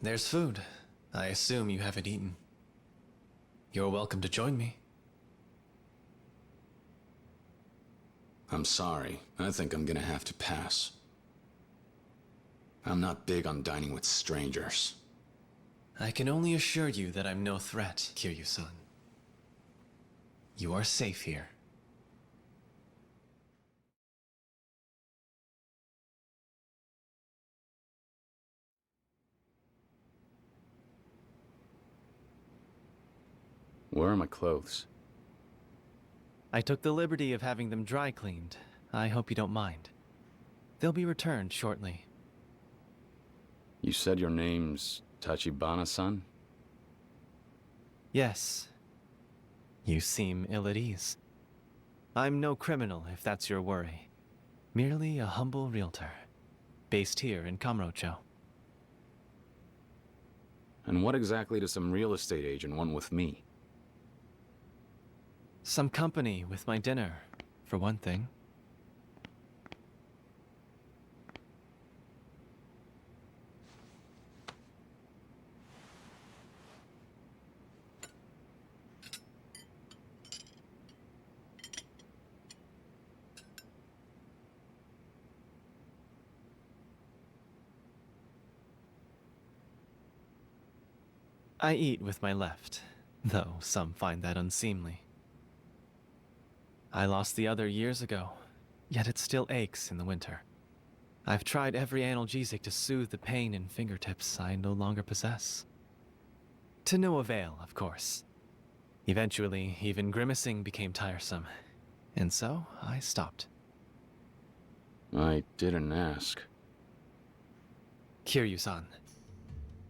There's food. I assume you haven't eaten. You're welcome to join me. I'm sorry. I think I'm gonna have to pass. I'm not big on dining with strangers. I can only assure you that I'm no threat, Kiryu-san. You are safe here. Where are my clothes? I took the liberty of having them dry cleaned. I hope you don't mind. They'll be returned shortly. You said your name's Tachibana-san? Yes. You seem ill at ease. I'm no criminal, if that's your worry. Merely a humble realtor, based here in Kamurocho. And what exactly does some real estate agent want with me? Some company with my dinner, for one thing. I eat with my left, though some find that unseemly. I lost the other years ago, yet it still aches in the winter. I've tried every analgesic to soothe the pain in fingertips I no longer possess. To no avail, of course. Eventually, even grimacing became tiresome, and so I stopped. I didn't ask. Kiryu-san,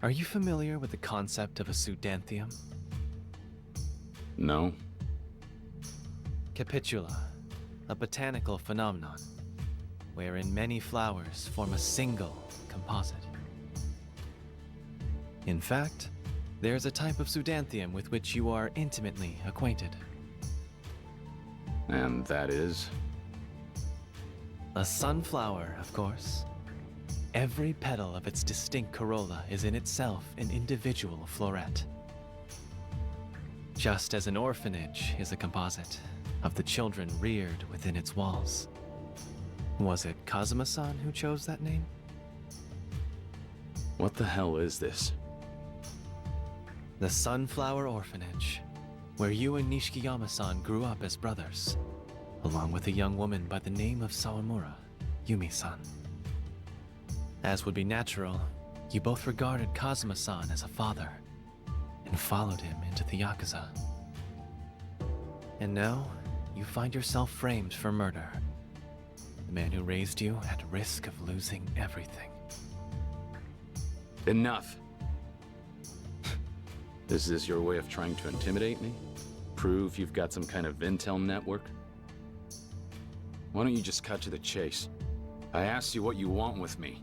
are you familiar with the concept of a pseudanthium? No? Capitula, a botanical phenomenon, wherein many flowers form a single composite. In fact, there's a type of pseudanthium with which you are intimately acquainted. And that is? A sunflower, of course. Every petal of its distinct corolla is in itself an individual floret. Just as an orphanage is a composite of the children reared within its walls. Was it Kazuma-san who chose that name? What the hell is this? The Sunflower Orphanage, where you and Nishikiyama-san grew up as brothers, along with a young woman by the name of Sawamura, Yumi-san. As would be natural, you both regarded Kazuma-san as a father, and followed him into the Yakuza. And now, you find yourself framed for murder. The man who raised you at risk of losing everything. Enough! Is this your way of trying to intimidate me? Prove you've got some kind of intel network? Why don't you just cut to the chase? I asked you what you want with me.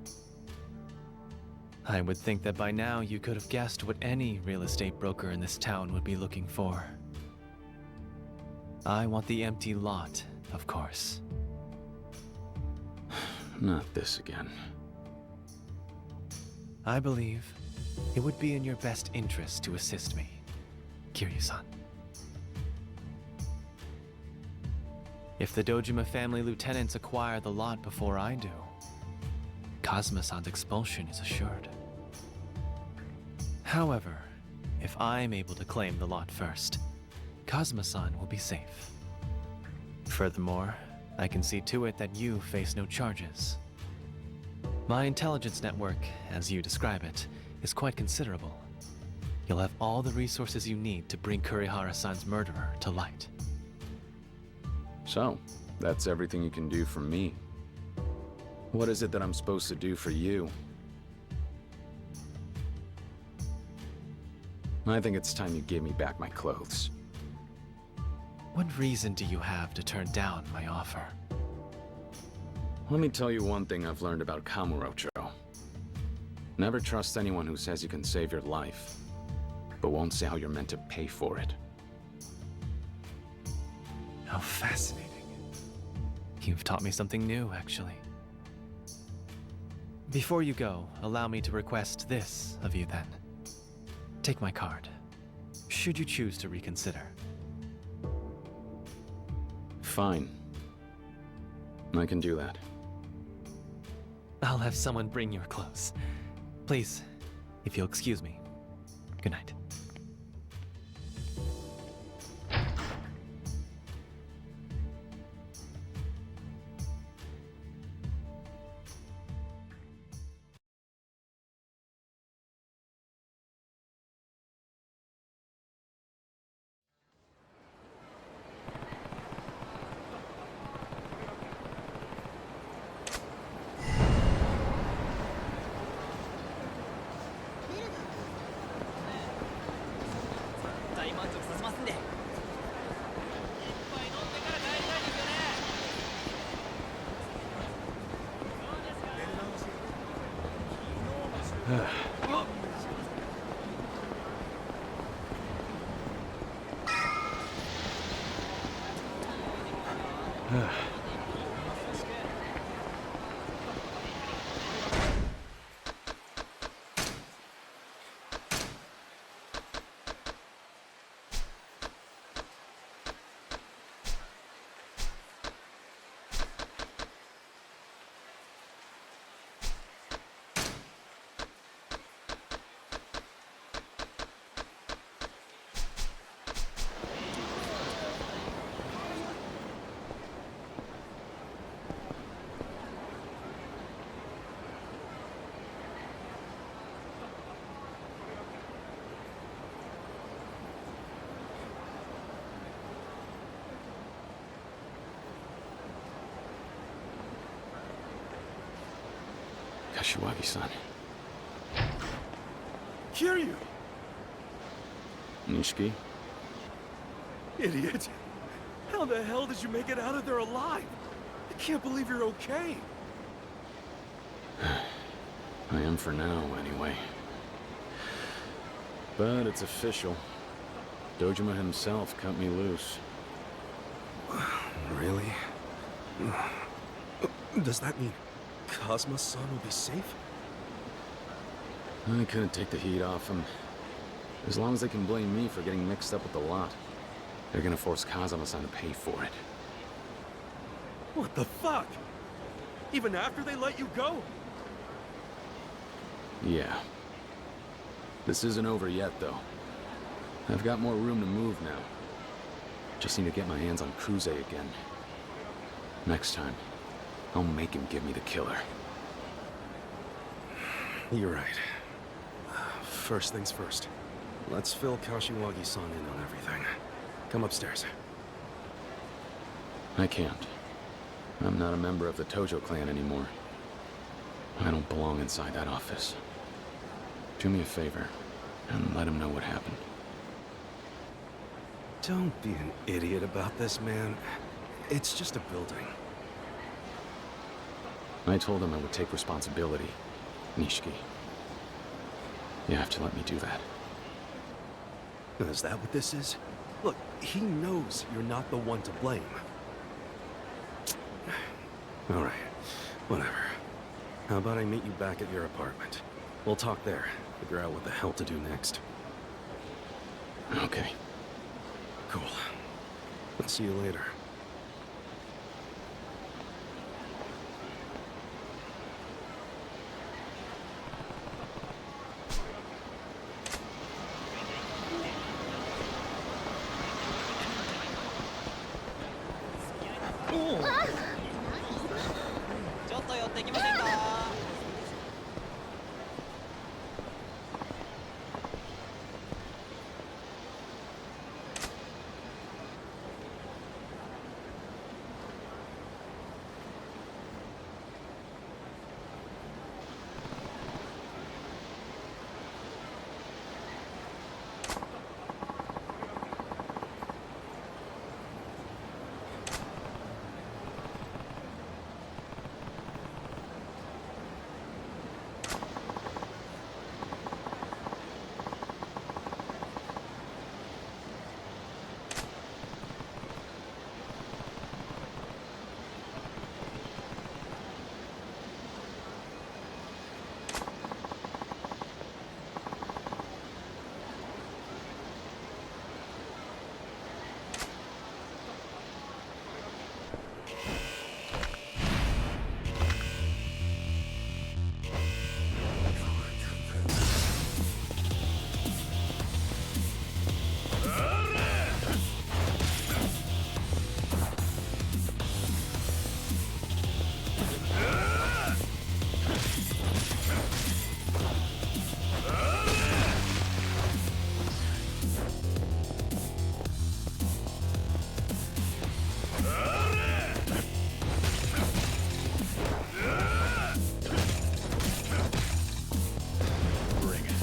I would think that by now you could have guessed what any real estate broker in this town would be looking for. I want the empty lot, of course. Not this again. I believe it would be in your best interest to assist me, Kiryu-san. If the Dojima family lieutenants acquire the lot before I do, Kazuma-san's expulsion is assured. However, if I'm able to claim the lot first, Kazuma-san will be safe. Furthermore, I can see to it that you face no charges. My intelligence network, as you describe it, is quite considerable. You'll have all the resources you need to bring Kurihara-san's murderer to light. So, that's everything you can do for me. What is it that I'm supposed to do for you? I think it's time you gave me back my clothes. What reason do you have to turn down my offer? Let me tell you one thing I've learned about Kamurocho. Never trust anyone who says you can save your life, but won't say how you're meant to pay for it. How fascinating. You've taught me something new, actually. Before you go, allow me to request this of you then. Take my card, should you choose to reconsider. Fine. I can do that. I'll have someone bring your clothes. Please, if you'll excuse me. Good night. Kashiwagi-san. Kiryu! Nishiki? Idiot! How the hell did you make it out of there alive? I can't believe you're okay. I am for now, anyway. But it's official. Dojima himself cut me loose. Really? Does that mean Cosmo's-san will be safe? I couldn't take the heat off him. As long as they can blame me for getting mixed up with the lot, they're gonna force Kazama-san to pay for it. What the fuck? Even after they let you go? Yeah. This isn't over yet, though. I've got more room to move now. Just need to get my hands on Kuze again. Next time, I'll make him give me the killer. You're right. First things first. Let's fill Kashiwagi-san in on everything. Come upstairs. I can't. I'm not a member of the Tojo clan anymore. I don't belong inside that office. Do me a favor, and let him know what happened. Don't be an idiot about this, man. It's just a building. I told him I would take responsibility, Nishiki. You have to let me do that. Is that what this is? Look, he knows you're not the one to blame. All right, whatever. How about I meet you back at your apartment? We'll talk there, figure out what the hell to do next. Okay. Cool. I'll see you later. Bring it.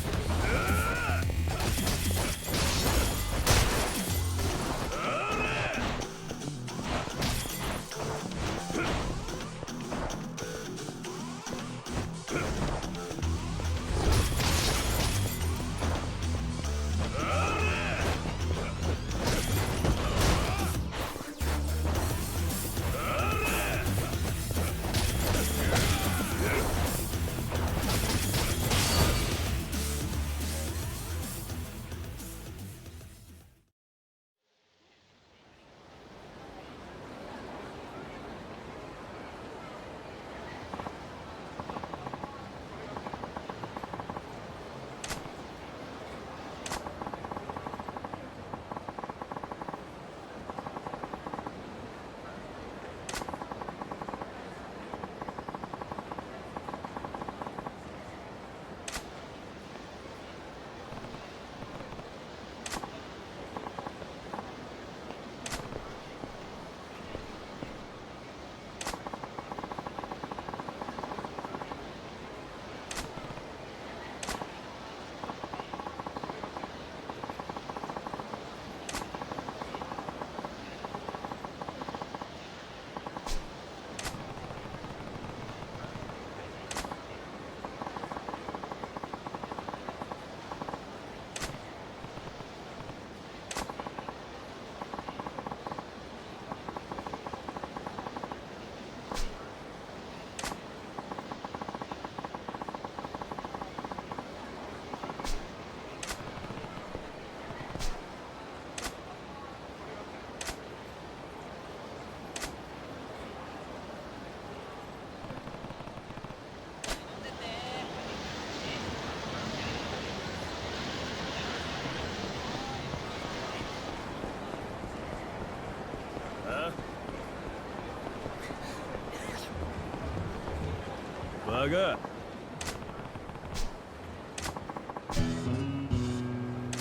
Bugger.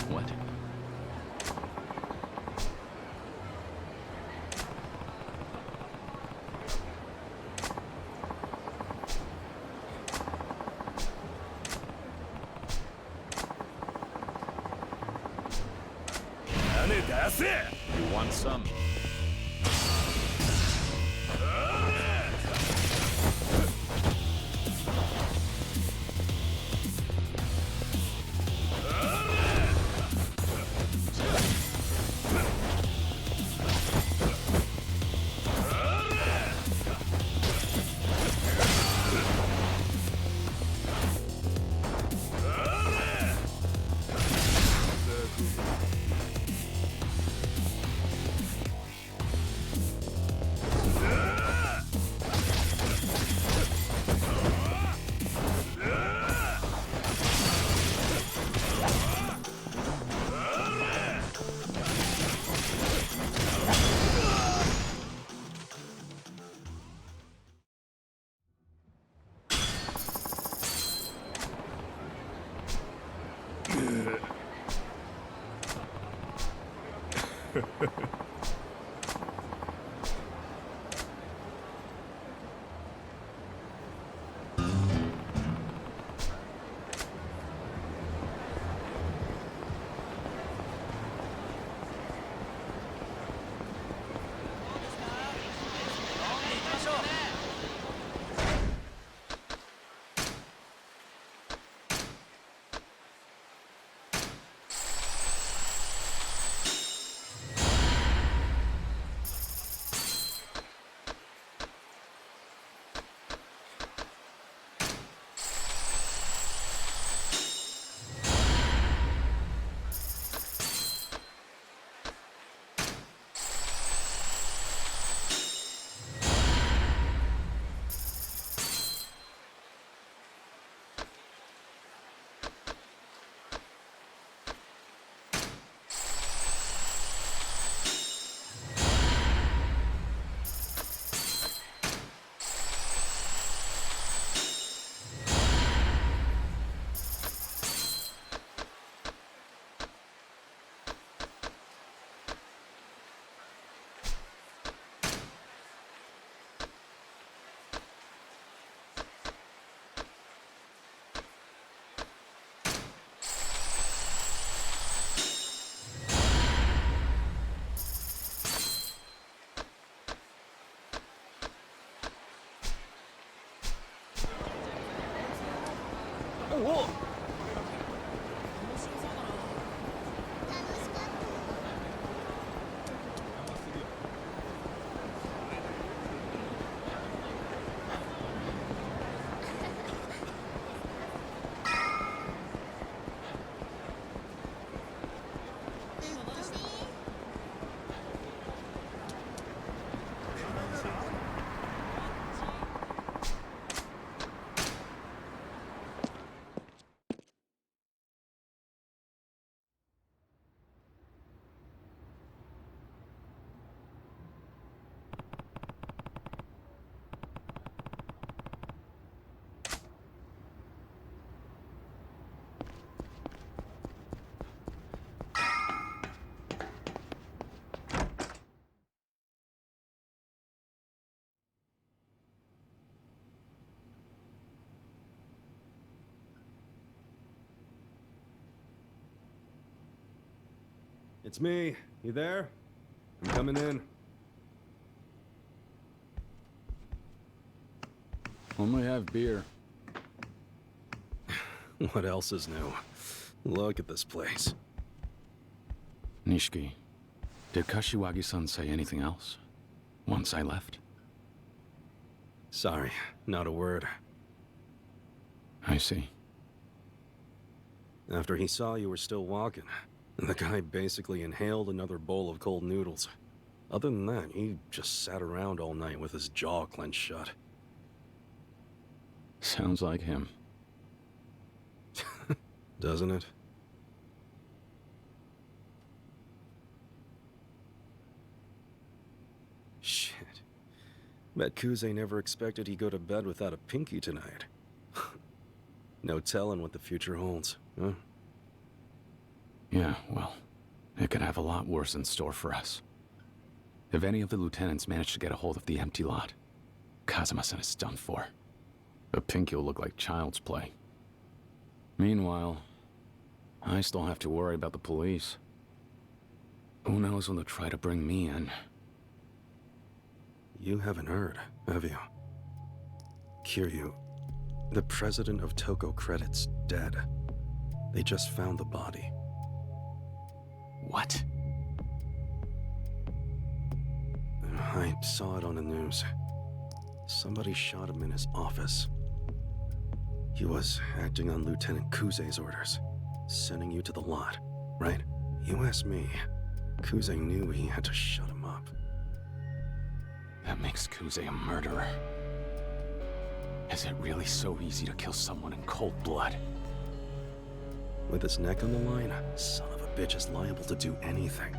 What? You want some? It's me. You there? I'm coming in. Only have beer. What else is new? Look at this place. Nishiki, did Kashiwagi-san say anything else? Once I left? Sorry, not a word. I see. After he saw you were still walking, the guy basically inhaled another bowl of cold noodles. Other than that, he just sat around all night with his jaw clenched shut. Sounds like him. Doesn't it? Shit. Bet Kuze never expected he'd go to bed without a pinky tonight. No telling what the future holds, huh? Yeah, well, it could have a lot worse in store for us. If any of the lieutenants manage to get a hold of the empty lot, Kazuma-san is done for. A pinky will look like child's play. Meanwhile, I still have to worry about the police. Who knows when they'll try to bring me in? You haven't heard, have you? Kiryu, the president of Toko Credit's dead. They just found the body. What? I saw it on the news. Somebody shot him in his office. He was acting on Lieutenant Kuze's orders, sending you to the lot, right? You asked me. Kuze knew he had to shut him up. That makes Kuze a murderer. Is it really so easy to kill someone in cold blood? With his neck on the line, son of a bitch is liable to do anything.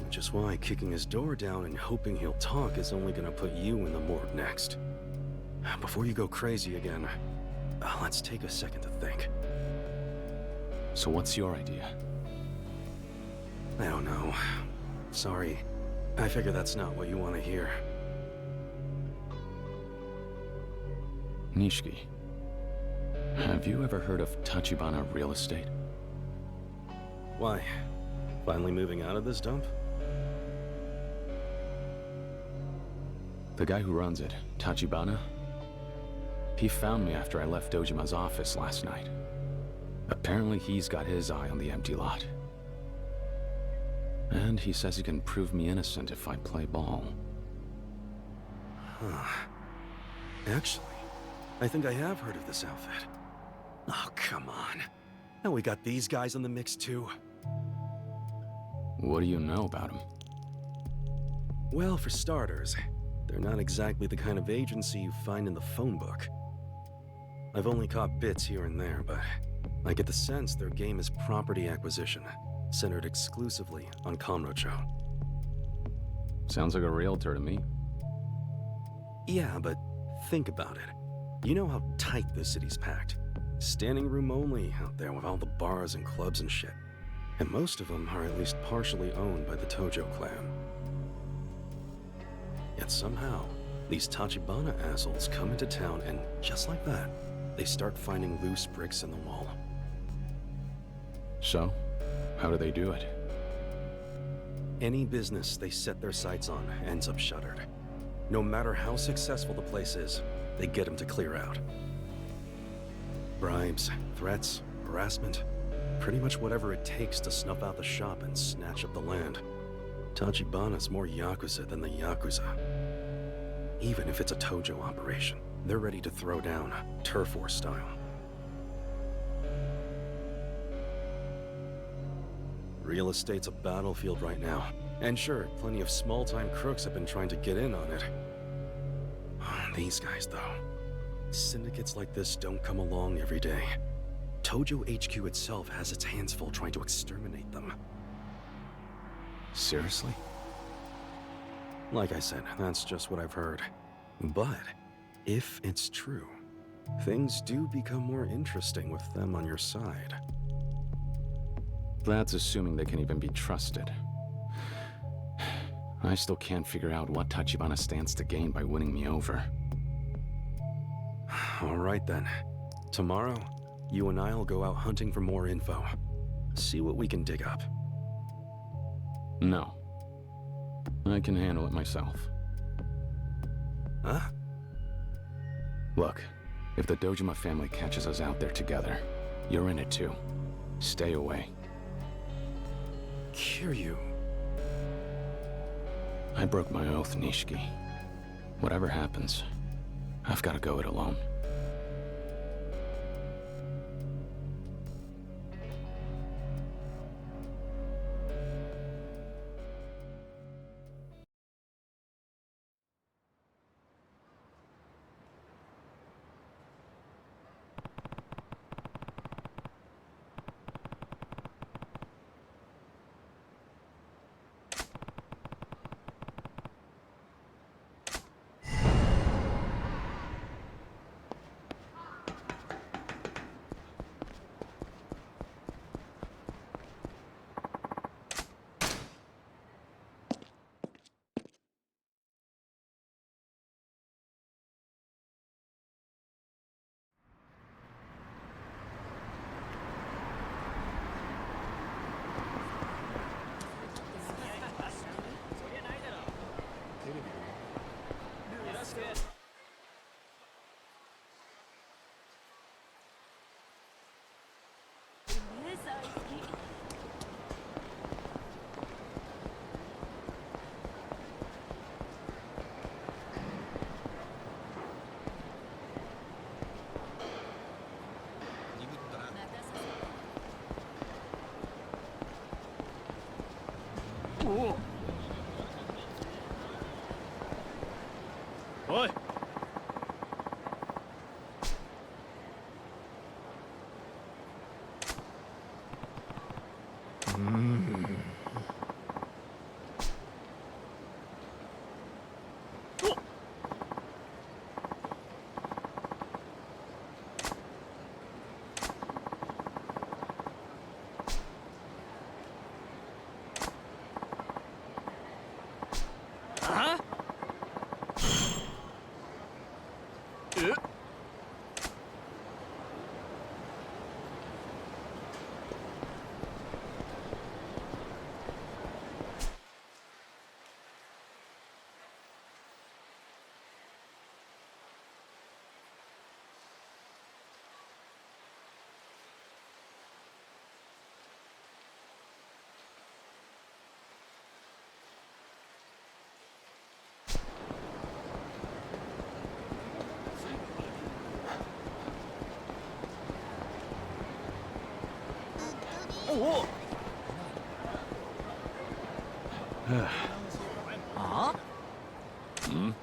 Which is why kicking his door down and hoping he'll talk is only gonna put you in the morgue next. Before you go crazy again, let's take a second to think. So what's your idea? I don't know. Sorry. I figure that's not what you want to hear. Nishiki, have you ever heard of Tachibana Real Estate? Why? Finally moving out of this dump? The guy who runs it, Tachibana, he found me after I left Dojima's office last night. Apparently he's got his eye on the empty lot. And he says he can prove me innocent if I play ball. Huh. Actually, I think I have heard of this outfit. Oh, come on. Now we got these guys in the mix too. What do you know about him? Well, for starters, they're not exactly the kind of agency you find in the phone book. I've only caught bits here and there, but I get the sense their game is property acquisition, centered exclusively on Kamurocho. Sounds like a realtor to me. Yeah, but think about it. You know how tight this city's packed. Standing room only out there with all the bars and clubs and shit. And most of them are at least partially owned by the Tojo clan. Yet somehow, these Tachibana assholes come into town and, just like that, they start finding loose bricks in the wall. So, how do they do it? Any business they set their sights on ends up shuttered. No matter how successful the place is, they get them to clear out. Bribes, threats, harassment, pretty much whatever it takes to snuff out the shop and snatch up the land. Tachibana's more Yakuza than the Yakuza. Even if it's a Tojo operation, they're ready to throw down, turf war style. Real estate's a battlefield right now. And sure, plenty of small-time crooks have been trying to get in on it. These guys, though. Syndicates like this don't come along every day. Tojo HQ itself has its hands full trying to exterminate them. Seriously? Like I said, that's just what I've heard. But, if it's true, things do become more interesting with them on your side. That's assuming they can even be trusted. I still can't figure out what Tachibana stands to gain by winning me over. All right then. Tomorrow, you and I'll go out hunting for more info. See what we can dig up. No. I can handle it myself. Huh? Look, if the Dojima family catches us out there together, you're in it too. Stay away. Kiryu. I broke my oath, Nishiki. Whatever happens, I've got to go it alone.おい。あ？え？おお。あ？Hmm?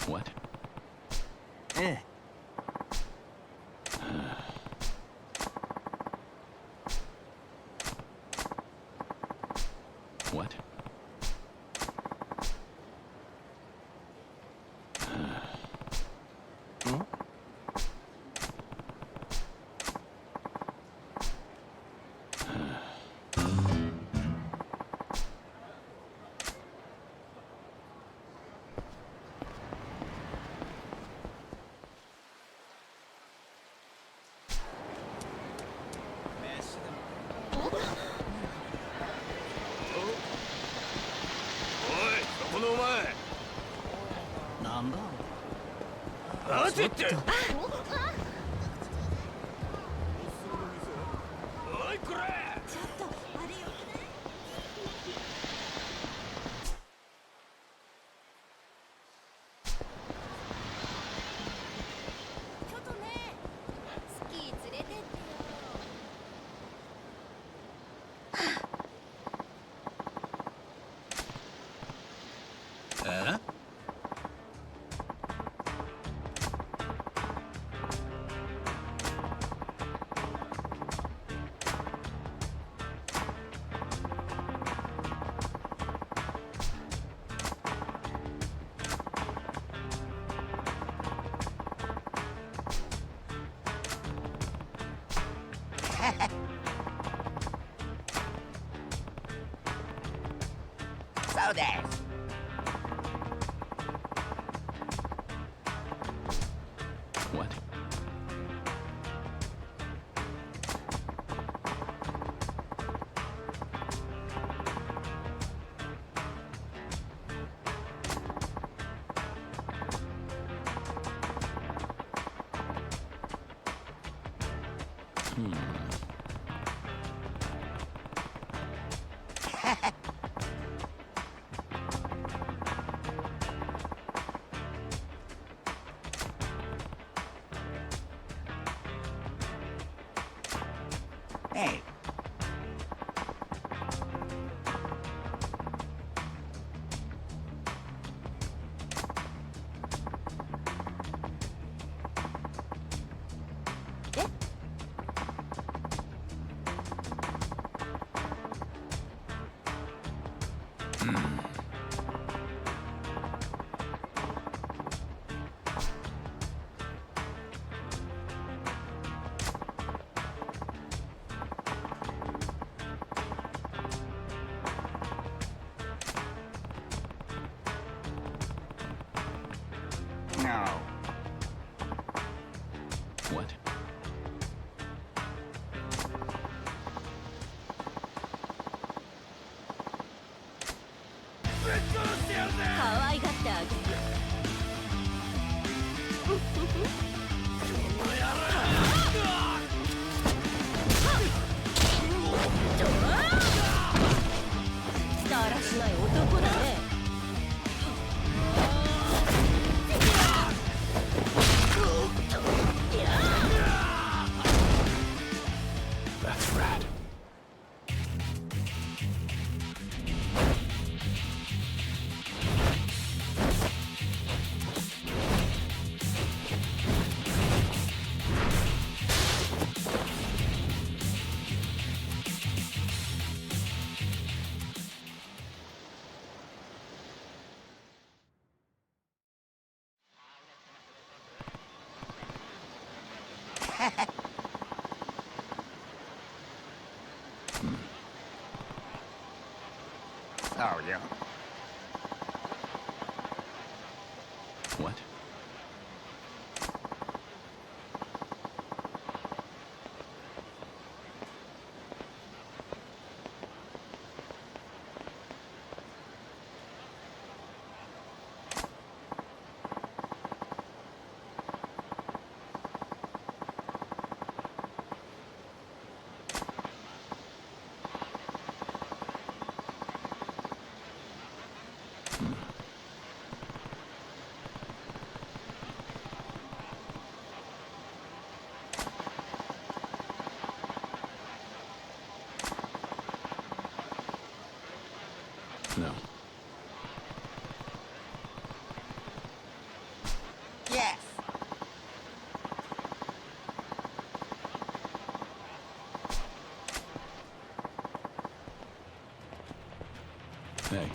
What? ええ What? What? Hey. No. What? 可愛がってあげる。だらしない男だね。That's rad. Oh, yeah. What? No. Hey.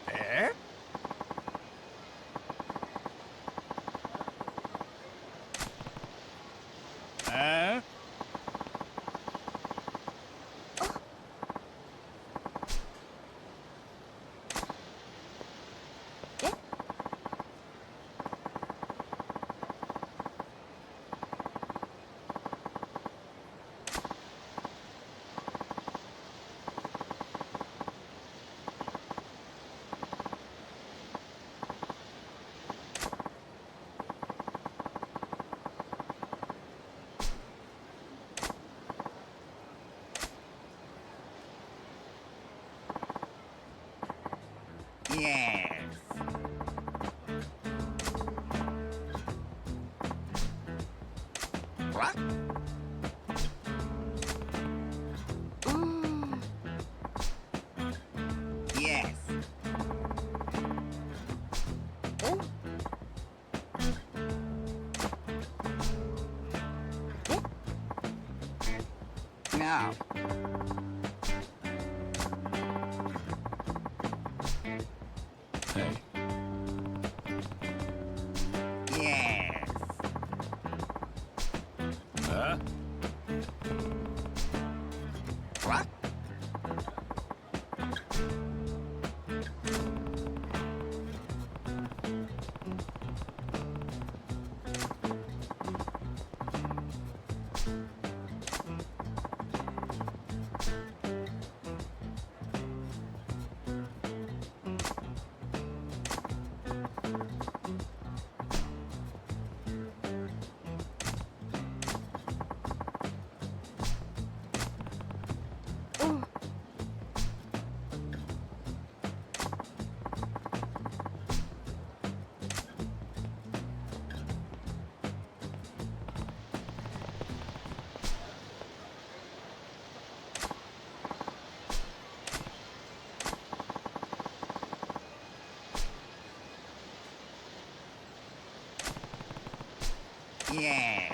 Eh? Eh? Yes. What? Yes. No. Hey. Yes. Huh? What? Yes.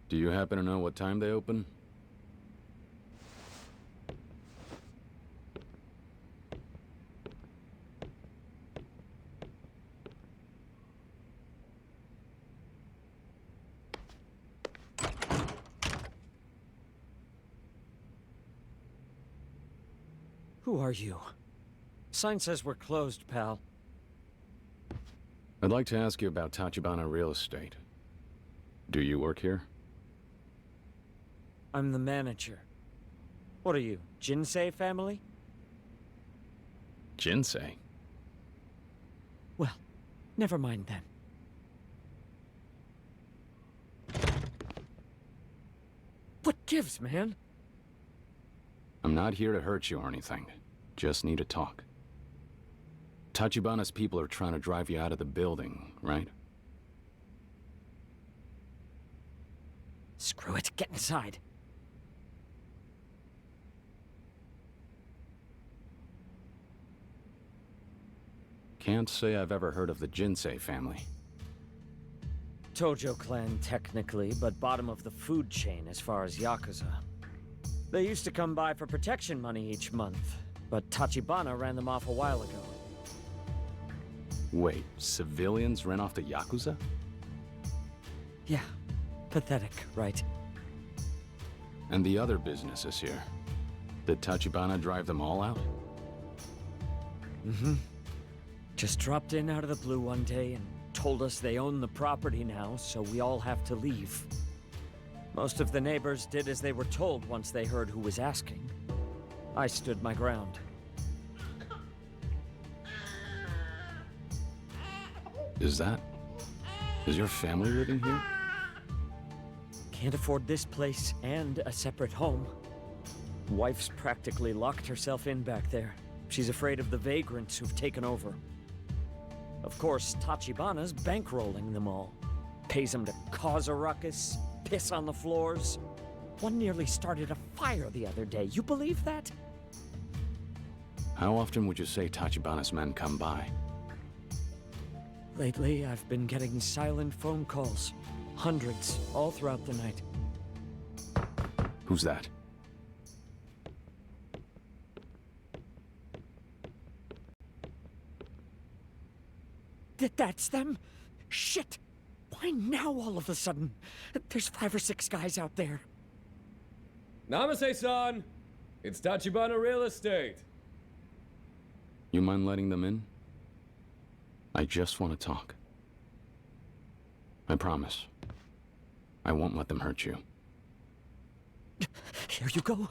Do you happen to know what time they open? Who are you? Sign says we're closed, pal. I'd like to ask you about Tachibana Real Estate. Do you work here? I'm the manager. What are you, Jinsei family? Jinsei? Well, never mind then. What gives, man? I'm not here to hurt you or anything. Just need to talk. Tachibana's people are trying to drive you out of the building, right? Screw it, get inside. Can't say I've ever heard of the Jinsei family. Tojo clan, technically, but bottom of the food chain as far as Yakuza. They used to come by for protection money each month, but Tachibana ran them off a while ago. Wait, civilians ran off the Yakuza? Yeah, pathetic, right? And the other businesses here. Did Tachibana drive them all out? Mm-hmm. Just dropped in out of the blue one day and told us they own the property now, so we all have to leave. Most of the neighbors did as they were told once they heard who was asking. I stood my ground. Is your family living here? Can't afford this place and a separate home. Wife's practically locked herself in back there. She's afraid of the vagrants who've taken over. Of course, Tachibana's bankrolling them all. Pays them to cause a ruckus, piss on the floors. One nearly started a fire the other day. You believe that? How often would you say Tachibana's men come by? Lately, I've been getting silent phone calls. Hundreds, all throughout the night. Who's that? That's them? Shit! Why now all of a sudden? There's 5 or 6 guys out there. Namaste-san! It's Tachibana Real Estate. You mind letting them in? I just want to talk. I promise. I won't let them hurt you. Here you go.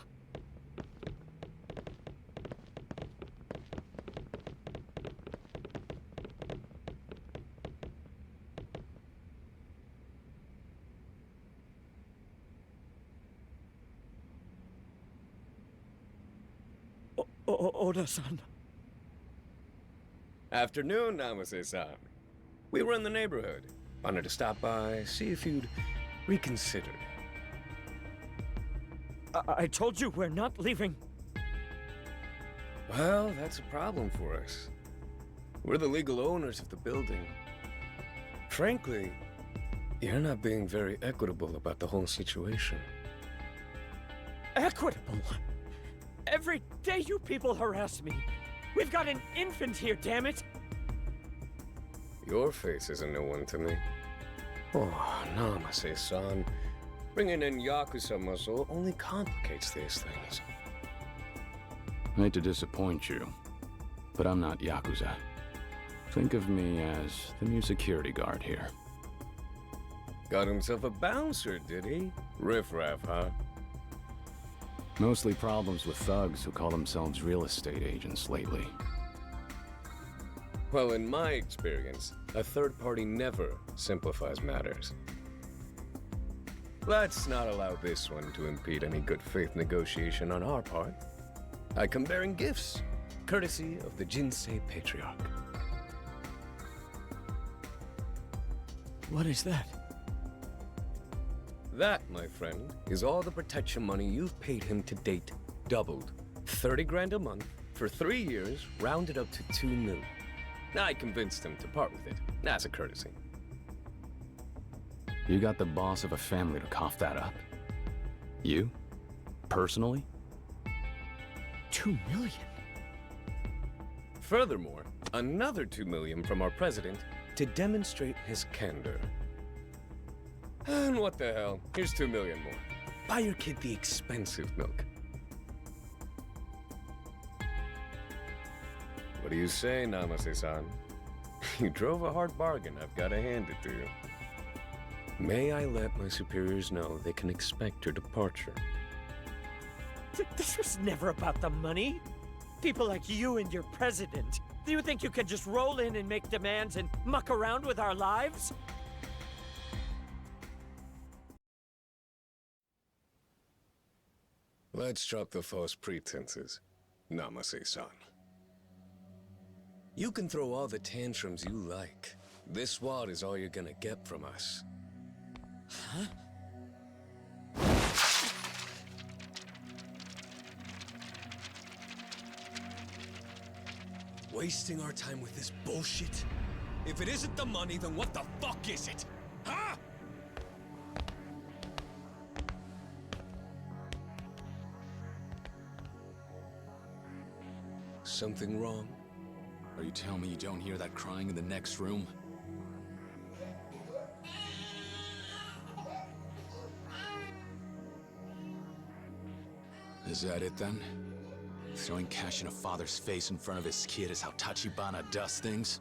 Oda-san. Afternoon, Namaste-san. We were in the neighborhood. Wanted to stop by, see if you'd reconsidered. I told you we're not leaving. Well, that's a problem for us. We're the legal owners of the building. Frankly, you're not being very equitable about the whole situation. Equitable? Every day you people harass me. We've got an infant here, damn it! Your face is a new one to me. Oh, Namaste-san. Bringing in Yakuza muscle only complicates these things. I hate to disappoint you, but I'm not Yakuza. Think of me as the new security guard here. Got himself a bouncer, did he? Riff-raff, huh? Mostly problems with thugs who call themselves real estate agents lately. Well, in my experience, a third party never simplifies matters. Let's not allow this one to impede any good faith negotiation on our part. I come bearing gifts, courtesy of the Jinsei Patriarch. What is that? That, my friend, is all the protection money you've paid him to date, doubled. 30 grand a month, for 3 years, rounded up to 2 mil. I convinced him to part with it, as a courtesy. You got the boss of a family to cough that up? You? Personally? 2 million? Furthermore, another 2 million from our president to demonstrate his candor. And what the hell? Here's 2 million more. Buy your kid the expensive milk. What do you say, Namaste-san? You drove a hard bargain, I've got to hand it to you. May I let my superiors know they can expect your departure? This was never about the money. People like you and your president. Do you think you can just roll in and make demands and muck around with our lives? Let's drop the false pretenses, Namaste-san. You can throw all the tantrums you like. This wad is all you're gonna get from us. Huh? Wasting our time with this bullshit? If it isn't the money, then what the fuck is it? Huh? Something wrong? Are you telling me you don't hear that crying in the next room? Is that it then? Throwing cash in a father's face in front of his kid is how Tachibana does things?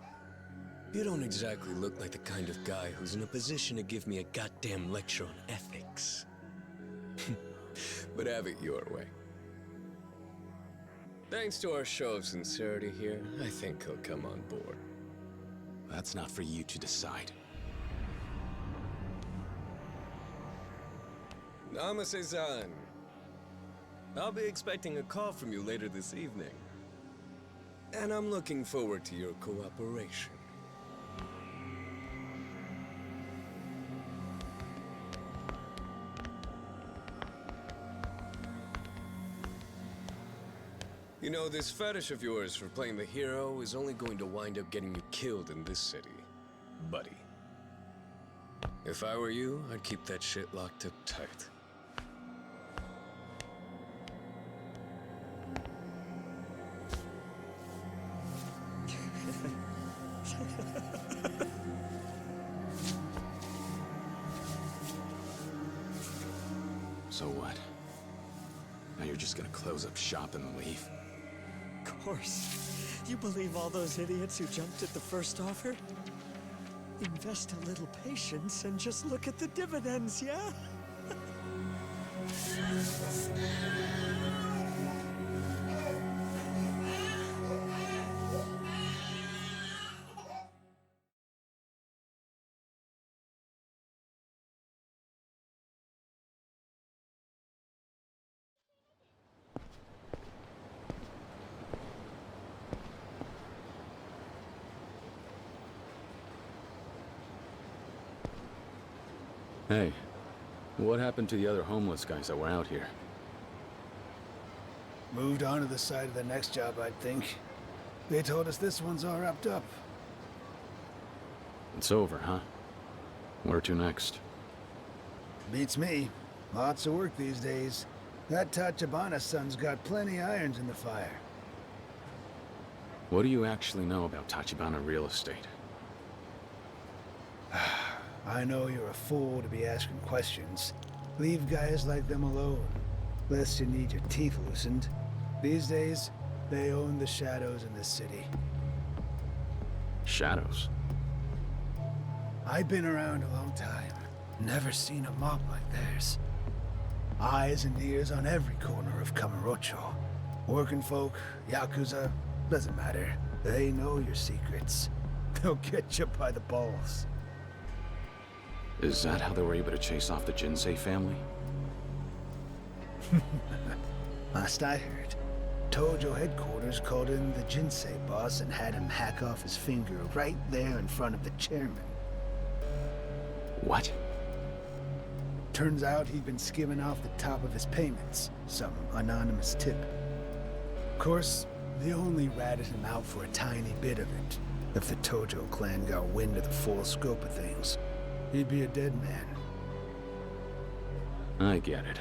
You don't exactly look like the kind of guy who's in a position to give me a goddamn lecture on ethics. But have it your way. Thanks to our show of sincerity here, I think he'll come on board. That's not for you to decide. Namaste-san. I'll be expecting a call from you later this evening. And I'm looking forward to your cooperation. You know, this fetish of yours for playing the hero is only going to wind up getting you killed in this city, buddy. If I were you, I'd keep that shit locked up tight. So what? Now you're just gonna close up shop and leave? Of course. You believe all those idiots who jumped at the first offer? Invest a little patience and just look at the dividends, yeah? Hey, what happened to the other homeless guys that were out here? Moved on to the side of the next job, I'd think. They told us this one's all wrapped up. It's over, huh? Where to next? Beats me. Lots of work these days. That Tachibana son's got plenty irons in the fire. What do you actually know about Tachibana real estate? I know you're a fool to be asking questions. Leave guys like them alone, lest you need your teeth loosened. These days, they own the shadows in this city. Shadows? I've been around a long time. Never seen a mob like theirs. Eyes and ears on every corner of Kamurocho. Working folk, Yakuza, doesn't matter. They know your secrets. They'll get you by the balls. Is that how they were able to chase off the Jinsei family? Last I heard, Tojo headquarters called in the Jinsei boss and had him hack off his finger right there in front of the chairman. What? Turns out he'd been skimming off the top of his payments, some anonymous tip. Of course, they only ratted him out for a tiny bit of it. If the Tojo clan got wind of the full scope of things, he'd be a dead man. I get it.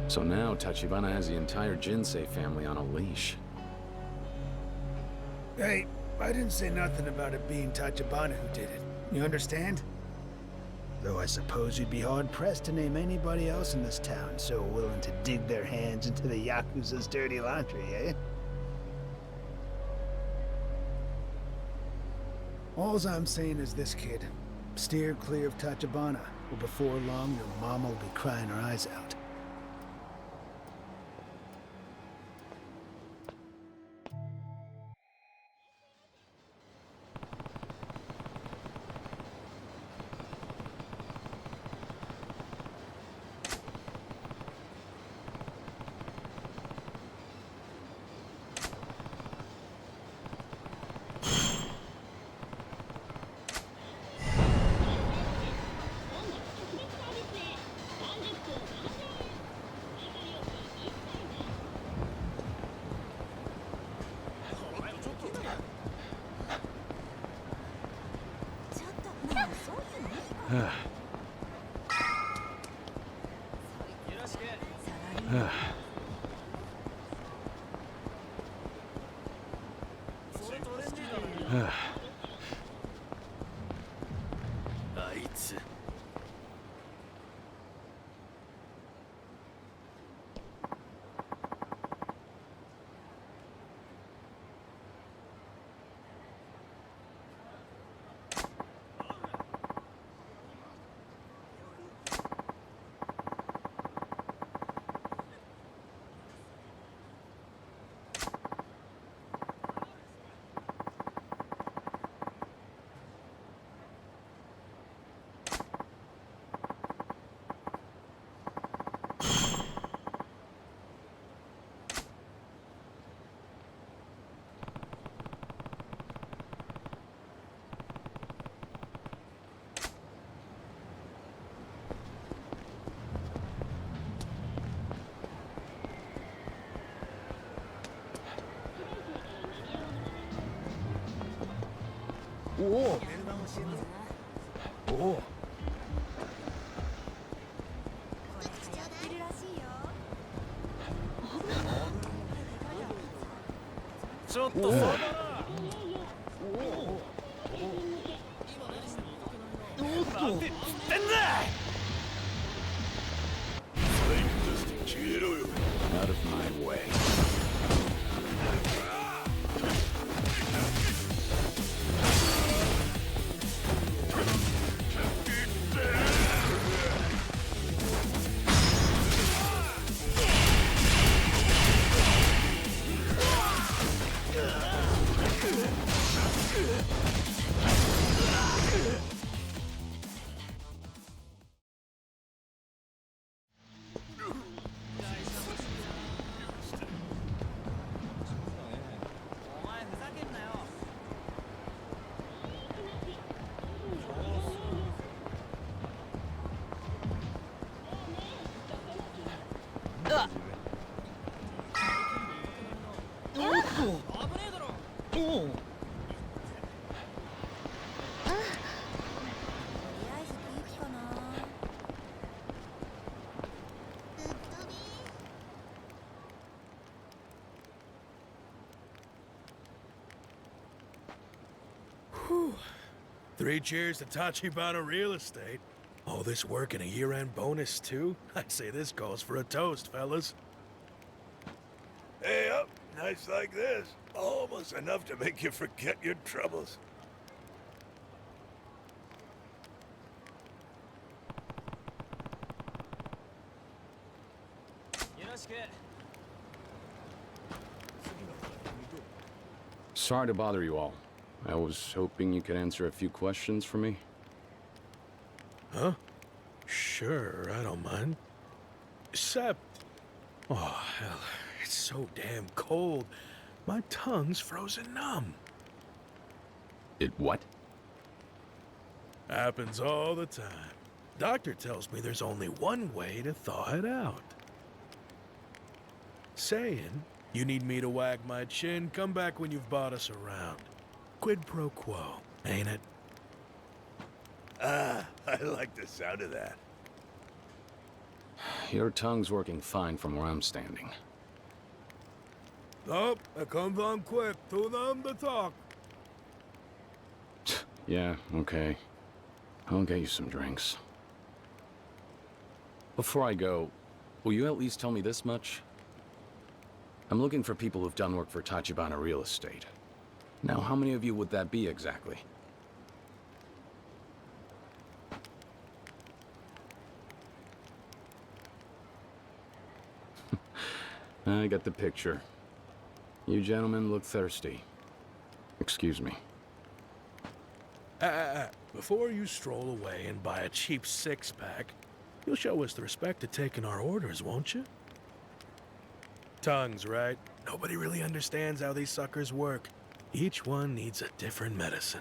So now Tachibana has the entire Jinsei family on a leash. Hey, I didn't say nothing about it being Tachibana who did it. You understand? Though I suppose you'd be hard-pressed to name anybody else in this town so willing to dig their hands into the Yakuza's dirty laundry, eh? Alls I'm saying is this, kid. Steer clear of Tachibana, or before long your mama will be crying her eyes out. ちょっとさ。なんでってんだ。 Out of my way. Whew. 3 cheers to Tachibana Real Estate. All this work and a year-end bonus, too? I'd say this calls for a toast, fellas. Hey up, nights like this, almost enough to make you forget your troubles. Sorry to bother you all. I was hoping you could answer a few questions for me. Huh? Sure, I don't mind. Except... Oh, hell, it's so damn cold. My tongue's frozen numb. It what? Happens all the time. Doctor tells me there's only one way to thaw it out. Saying, you need me to wag my chin, come back when you've bought us around. Quid pro quo, ain't it? Ah, I like the sound of that. Your tongue's working fine from where I'm standing. Oh, it comes on quick. Too numb to talk. Yeah, okay. I'll get you some drinks. Before I go, will you at least tell me this much? I'm looking for people who've done work for Tachibana Real Estate. Now, how many of you would that be exactly? I get the picture. You gentlemen look thirsty. Excuse me. Before you stroll away and buy a cheap six-pack, you'll show us the respect of taking our orders, won't you? Tongues, right? Nobody really understands how these suckers work. Each one needs a different medicine.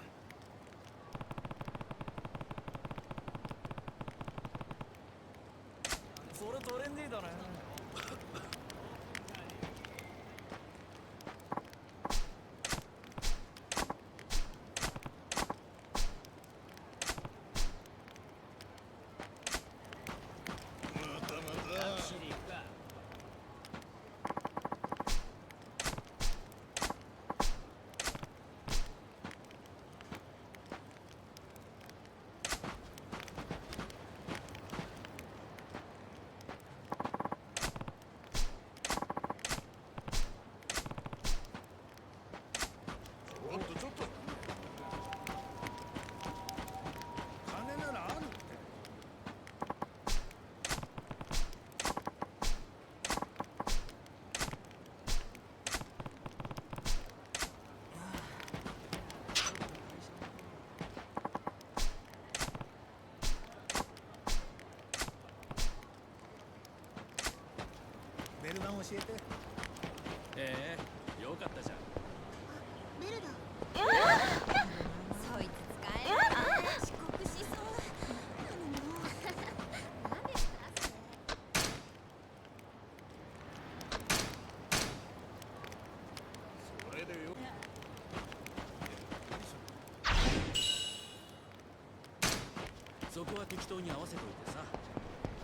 そこは適当に合わせといてさ。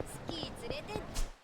スキー連れてって。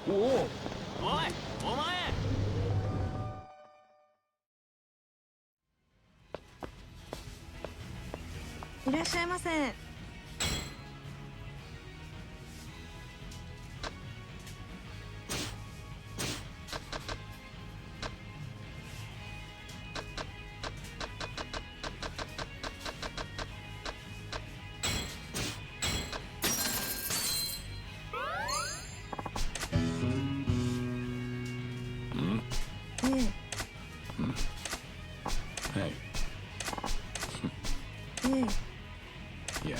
What? What? お前! いらっしゃいませ。Hey. Yeah.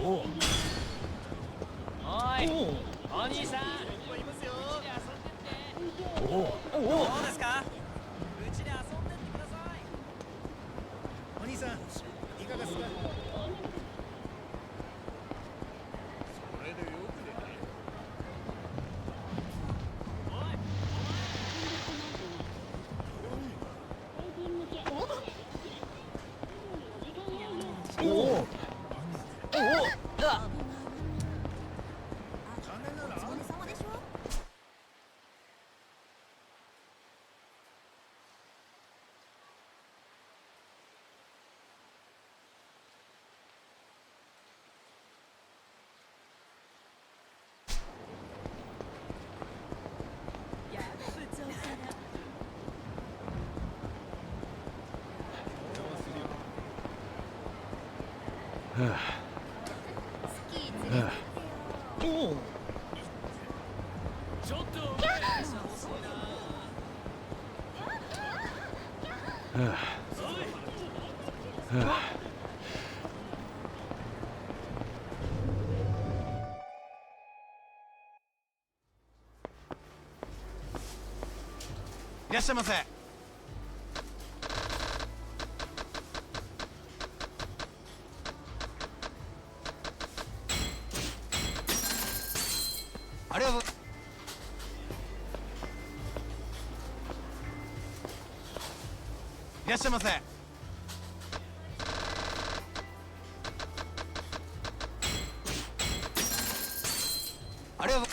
いお兄さんいますよどうですかうちで遊んでってくださいお兄さんいかがですかそれでよくねちょっといらっしゃいませありがとういらっしゃいませありがとう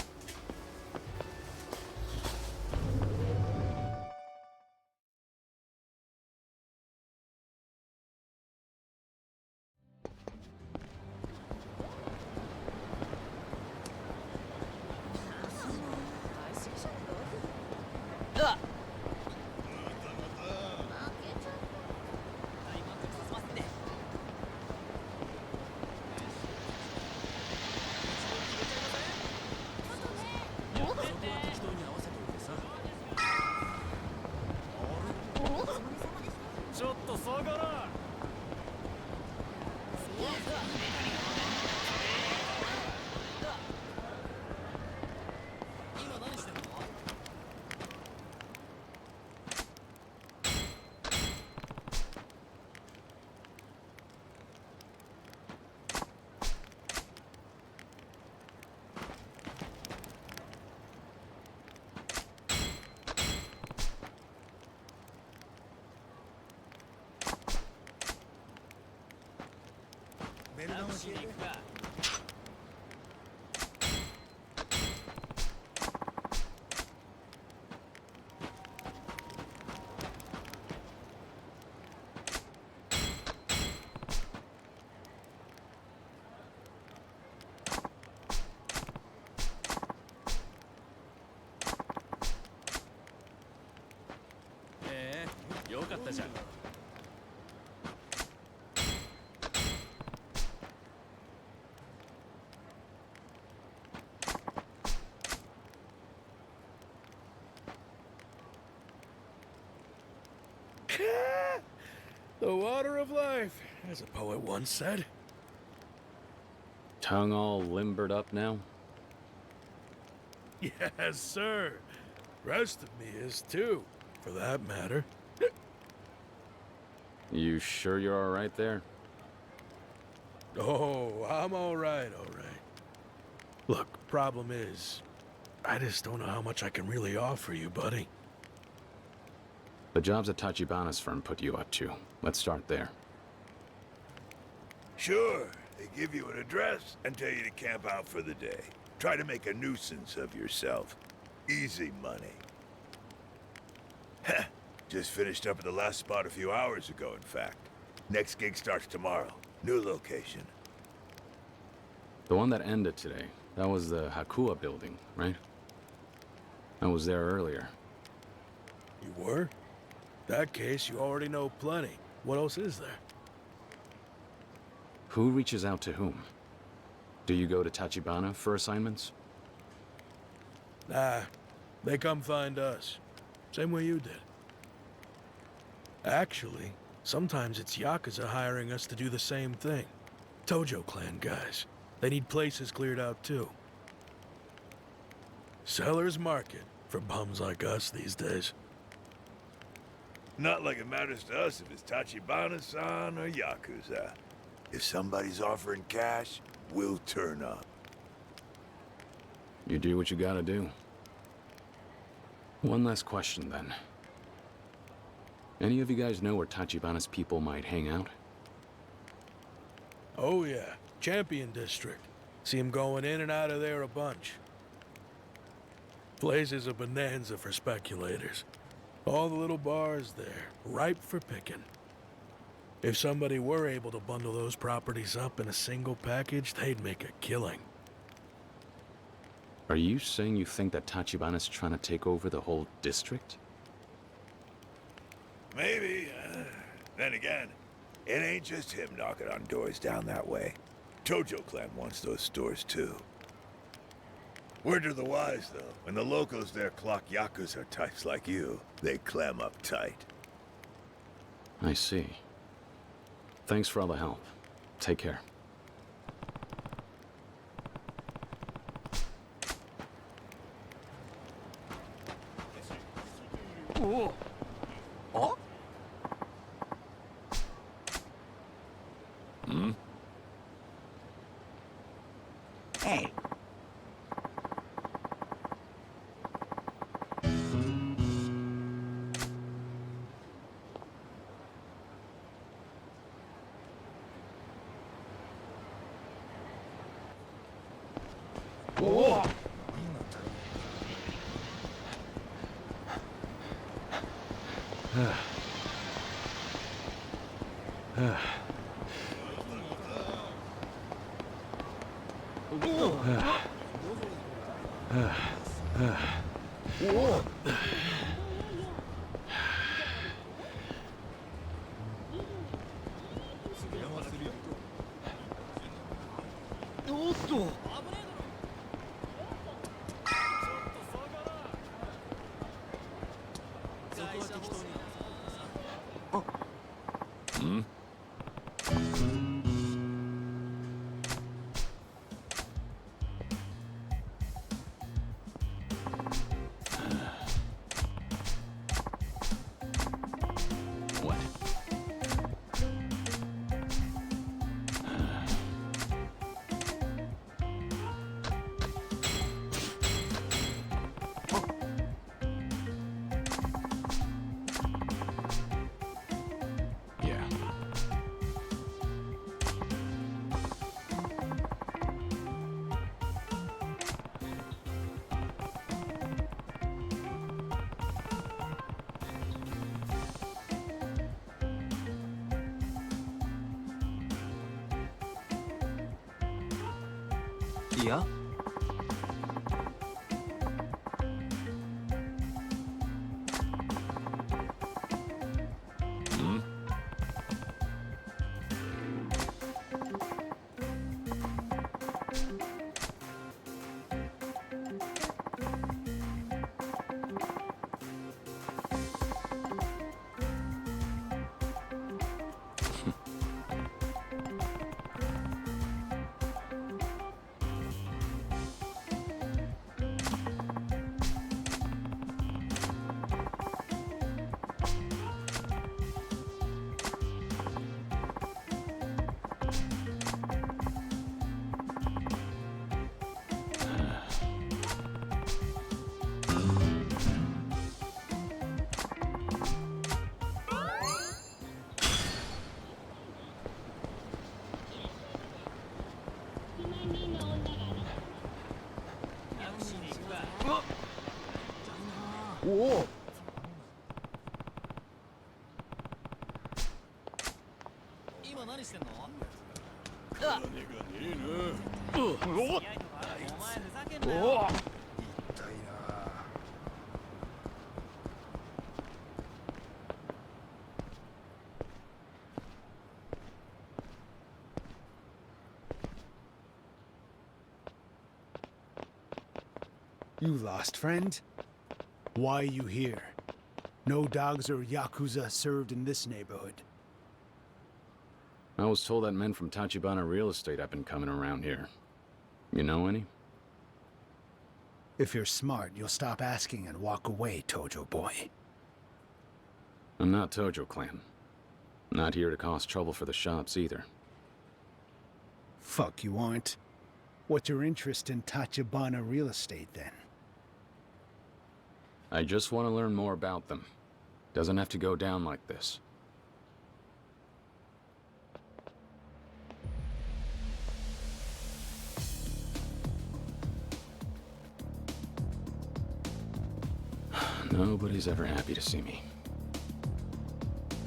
ちょっと下がら今何してんのベル直しに行くかよかったじゃんThe water of life, as a poet once said. Tongue all limbered up now? Yes, sir. Rest of me is too, for that matter. You sure you're alright there? Oh, I'm all right. Look, problem is, I just don't know how much I can really offer you, buddy. The jobs that Tachibana's firm put you up to. Let's start there. Sure, they give you an address and tell you to camp out for the day. Try to make a nuisance of yourself. Easy money. Heh, just finished up at the last spot a few hours ago, in fact. Next gig starts tomorrow. New location. The one that ended today, that was the Yakuza building, right? I was there earlier. You were? That case, you already know plenty. What else is there? Who reaches out to whom? Do you go to Tachibana for assignments? Nah, they come find us. Same way you did. Actually, sometimes it's Yakuza hiring us to do the same thing. Tojo clan guys. They need places cleared out too. Seller's market for bums like us these days. Not like it matters to us if it's Tachibana-san or Yakuza. If somebody's offering cash, we'll turn up. You do what you gotta do. One last question, then. Any of you guys know where Tachibana's people might hang out? Oh yeah, Champion District. See 'em going in and out of there a bunch. Place is a bonanza for speculators. All the little bars there, ripe for picking. If somebody were able to bundle those properties up in a single package, they'd make a killing. Are you saying you think that Tachibana's trying to take over the whole district? Maybe. Then again, it ain't just him knocking on doors down that way. Tojo clan wants those stores too. Word to the wise, though. When the locals there clock Yakuza types like you, they clam up tight. I see. Thanks for all the help. Take care. Oh? Hey. Yeah? Whoa! 今何してんの？おっ！ You lost, friend? Why are you here? No dogs or Yakuza served in this neighborhood. I was told that men from Tachibana Real Estate have been coming around here. You know any? If you're smart, you'll stop asking and walk away, Tojo boy. I'm not Tojo Clan. Not here to cause trouble for the shops either. Fuck you aren't. What's your interest in Tachibana real estate then? I just want to learn more about them. Doesn't have to go down like this. Nobody's ever happy to see me.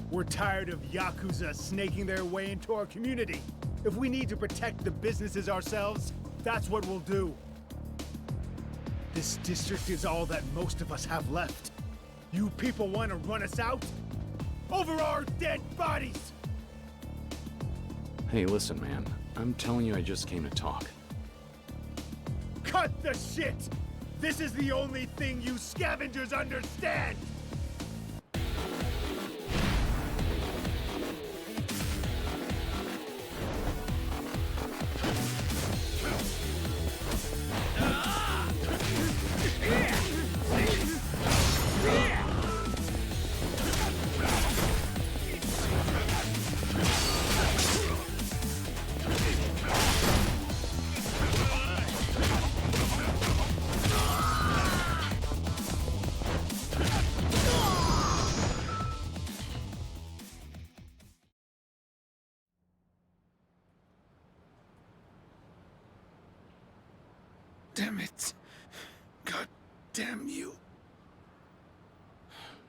We're tired of Yakuza snaking their way into our community. If we need to protect the businesses ourselves, that's what we'll do. This district is all that most of us have left. You people want to run us out? Over our dead bodies! Hey, listen, man. I'm telling you I just came to talk. Cut the shit! This is the only thing you scavengers understand! Damn it. God damn you.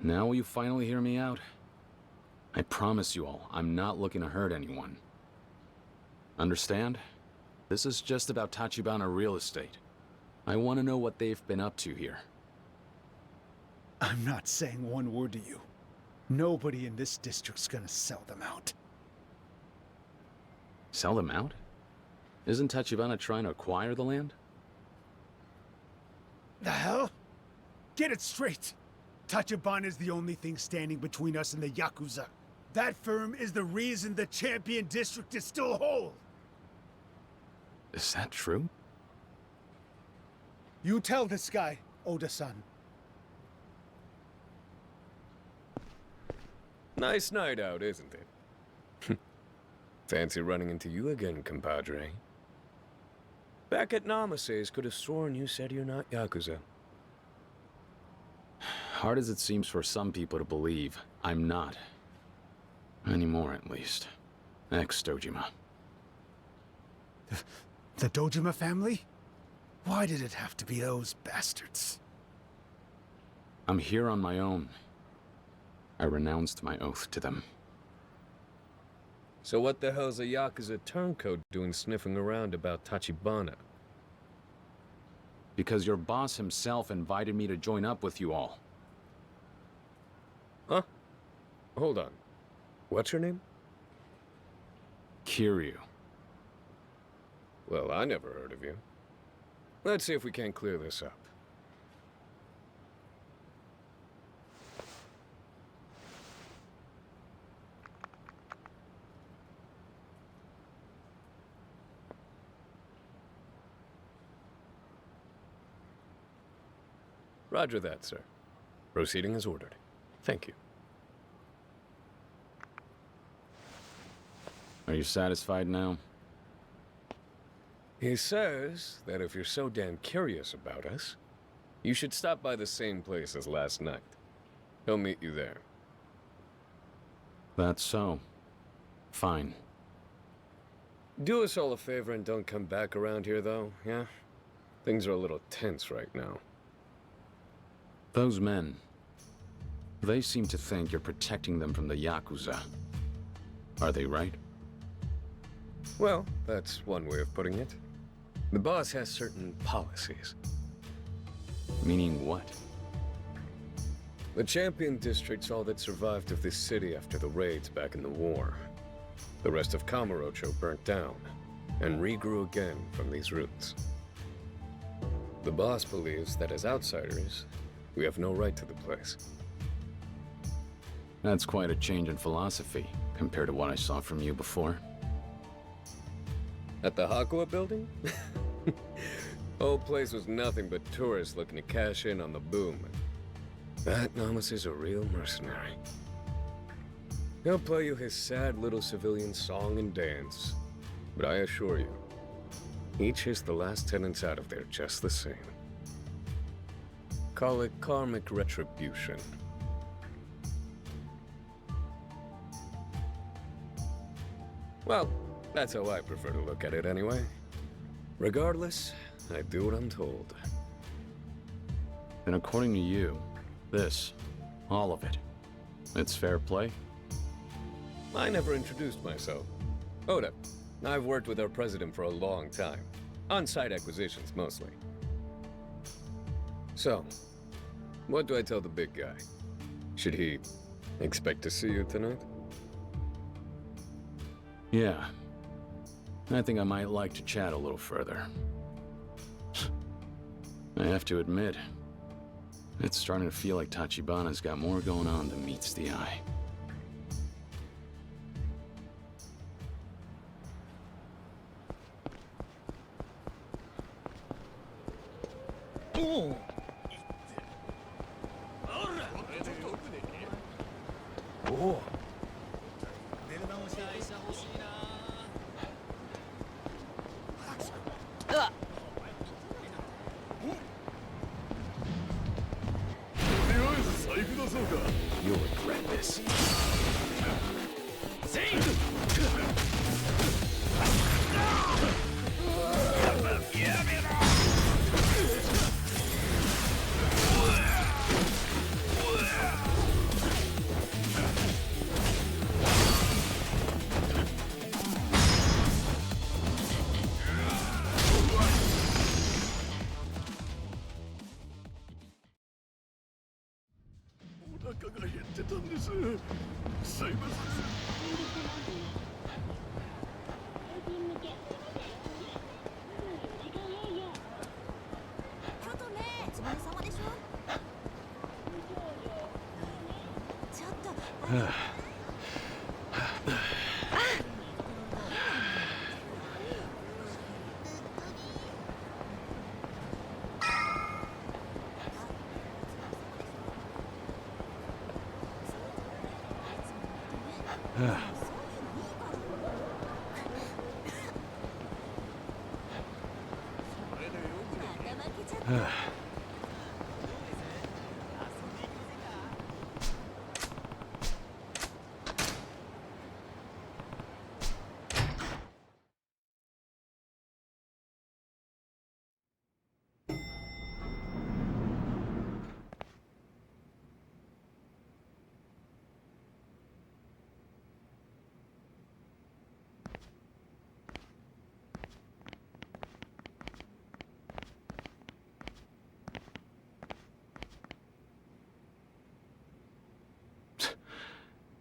Now will you finally hear me out? I promise you all, I'm not looking to hurt anyone. Understand? This is just about Tachibana real estate. I want to know what they've been up to here. I'm not saying one word to you. Nobody in this district's gonna sell them out. Sell them out? Isn't Tachibana trying to acquire the land? The hell? Get it straight. Tachibana is the only thing standing between us and the Yakuza. That firm is the reason the Champion District is still whole. Is that true? You tell this guy, Oda-san. Nice night out, isn't it? Fancy running into you again, compadre. Back at Namase's, could have sworn you said you're not Yakuza. Hard as it seems for some people to believe, I'm not. Anymore, at least. Ex-Dojima. The Dojima family? Why did it have to be those bastards? I'm here on my own. I renounced my oath to them. So what the hell's a Yakuza turncoat doing sniffing around about Tachibana? Because your boss himself invited me to join up with you all. Huh? Hold on. What's your name? Kiryu. Well, I never heard of you. Let's see if we can't clear this up. Roger that, sir. Proceeding as ordered. Thank you. Are you satisfied now? He says that if you're so damn curious about us, you should stop by the same place as last night. He'll meet you there. That's so. Fine. Do us all a favor and don't come back around here, though, yeah? Things are a little tense right now. Those men, they seem to think you're protecting them from the Yakuza. Are they right? Well, that's one way of putting it. The boss has certain policies. Meaning what? The Champion District's all that survived of this city after the raids back in the war. The rest of Kamurocho burnt down, and regrew again from these roots. The boss believes that as outsiders, we have no right to the place. That's quite a change in philosophy, compared to what I saw from you before. At the Hakua building? Whole place was nothing but tourists looking to cash in on the boom. That Namas is a real mercenary. He'll play you his sad little civilian song and dance. But I assure you, he chased the last tenants out of there just the same. Call it karmic retribution. Well, that's how I prefer to look at it anyway. Regardless, I do what I'm told. And according to you, this, all of it, it's fair play? I never introduced myself. Oda, I've worked with our president for a long time. On-site acquisitions, mostly. So, what do I tell the big guy? Should he expect to see you tonight? Yeah. I think I might like to chat a little further. I have to admit, it's starting to feel like Tachibana's got more going on than meets the eye. You'll regret this.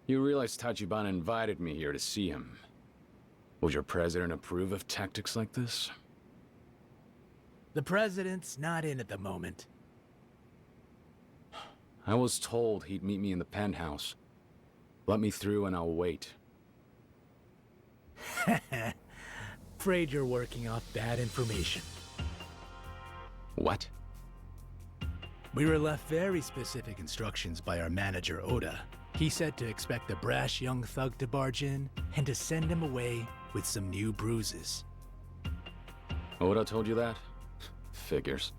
You realize Tachibana invited me here to see him. Would your president approve of tactics like this? The president's not in at the moment. I was told he'd meet me in the penthouse. Let me through and I'll wait. Afraid you're working off bad information. What? We were left very specific instructions by our manager, Oda. He said to expect a brash young thug to barge in and to send him away with some new bruises. Oda told you that? Figures.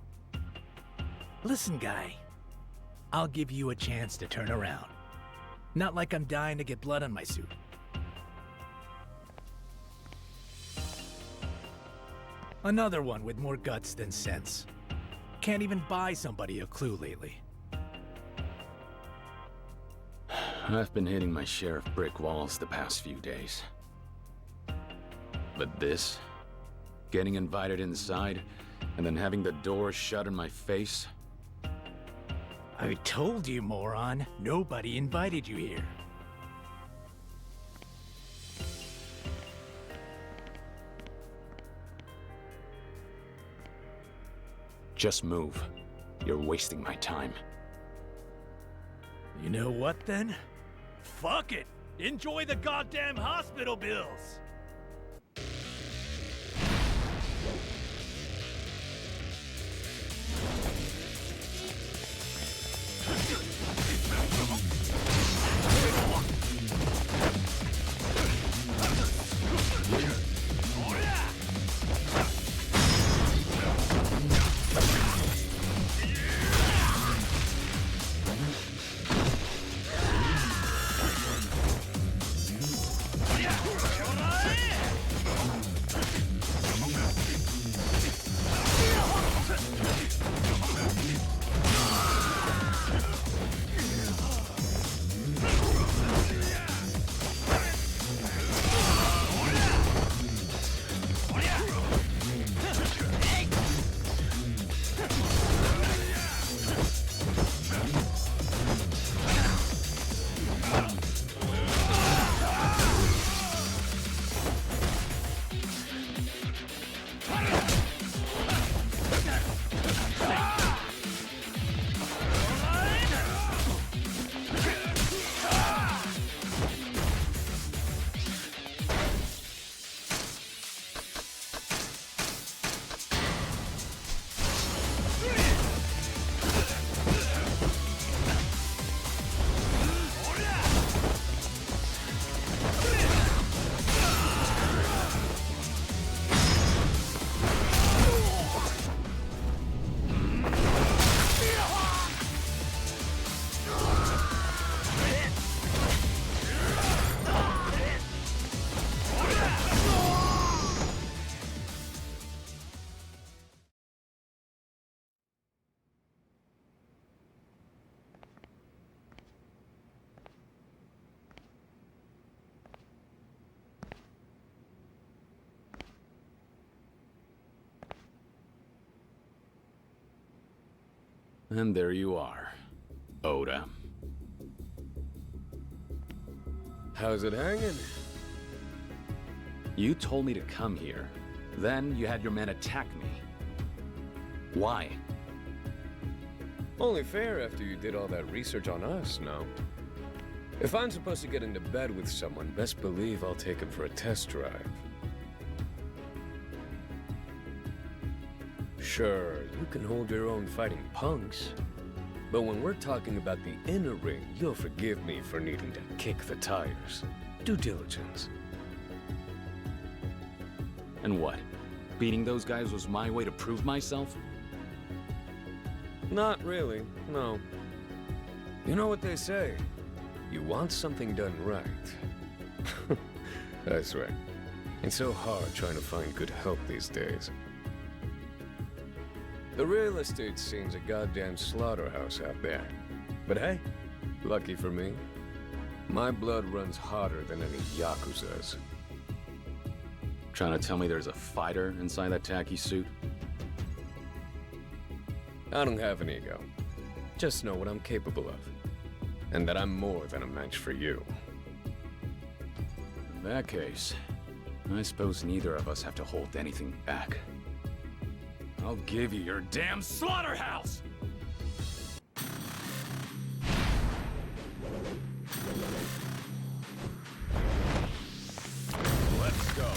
Listen, guy. I'll give you a chance to turn around. Not like I'm dying to get blood on my suit. Another one with more guts than sense. Can't even buy somebody a clue lately. I've been hitting my share of brick walls the past few days. But this? Getting invited inside, and then having the door shut in my face? I told you, moron. Nobody invited you here. Just move. You're wasting my time. You know what, then? Fuck it! Enjoy the goddamn hospital bills! And there you are, Oda. How's it hanging? You told me to come here. Then you had your men attack me. Why? Only fair after you did all that research on us, no? If I'm supposed to get into bed with someone, best believe I'll take him for a test drive. Sure, you can hold your own fighting punks. But when we're talking about the inner ring, you'll forgive me for needing to kick the tires. Due diligence. And what? Beating those guys was my way to prove myself? Not really, no. You know what they say? You want something done right. That's right. It's so hard trying to find good help these days. The real estate scene's a goddamn slaughterhouse out there. But hey, lucky for me, my blood runs hotter than any Yakuza's. Trying to tell me there's a fighter inside that tacky suit? I don't have an ego. Just know what I'm capable of. And that I'm more than a match for you. In that case, I suppose neither of us have to hold anything back. I'll give you your damn slaughterhouse! Let's go.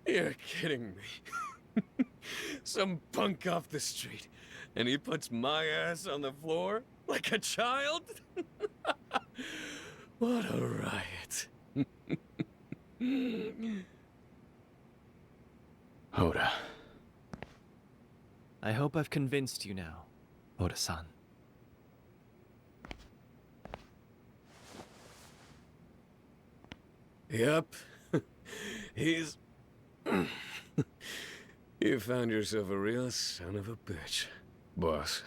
You're kidding me. Some punk off the street, and he puts my ass on the floor like a child? What a riot. Oda. I hope I've convinced you now, Oda-san. Yep. He's... You found yourself a real son of a bitch, boss.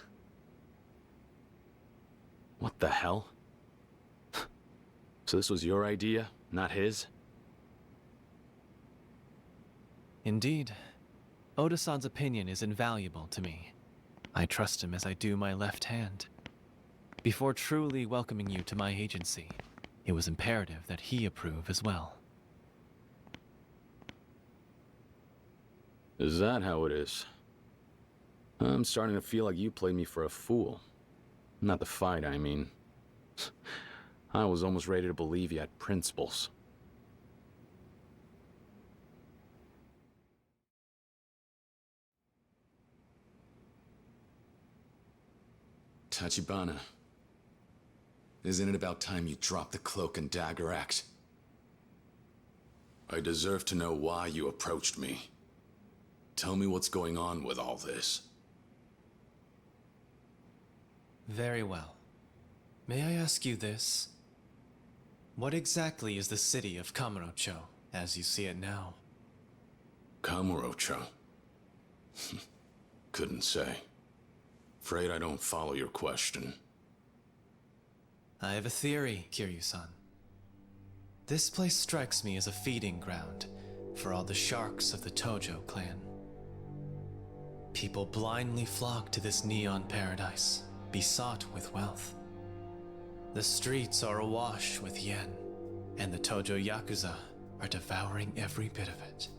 What the hell? So this was your idea, not his? Indeed. Oda-san's opinion is invaluable to me. I trust him as I do my left hand. Before truly welcoming you to my agency, it was imperative that he approve as well. Is that how it is? I'm starting to feel like you played me for a fool. Not the fight, I mean. I was almost ready to believe you had principles. Tachibana, isn't it about time you dropped the cloak and dagger act? I deserve to know why you approached me. Tell me what's going on with all this. Very well. May I ask you this? What exactly is the city of Kamurocho, as you see it now? Kamurocho? Couldn't say. Afraid I don't follow your question. I have a theory, Kiryu-san. This place strikes me as a feeding ground for all the sharks of the Tojo clan. People blindly flock to this neon paradise, besought with wealth. The streets are awash with yen, and the Tojo Yakuza are devouring every bit of it.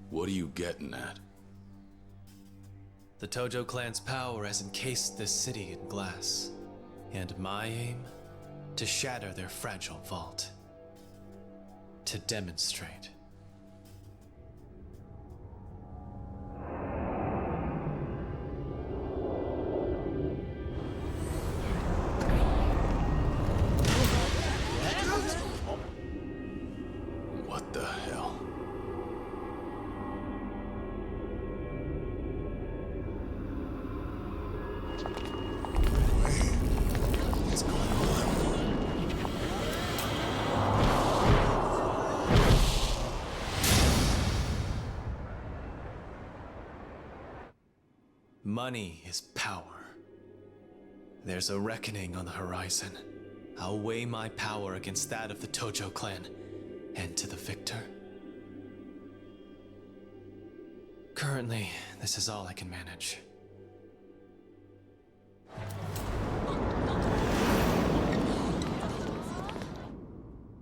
What are you getting at? The Tojo clan's power has encased this city in glass, and my aim? To shatter their fragile vault. To demonstrate. What the hell? What's going on? Money is power. There's a reckoning on the horizon. I'll weigh my power against that of the Tojo clan, and to the victor. Currently, this is all I can manage.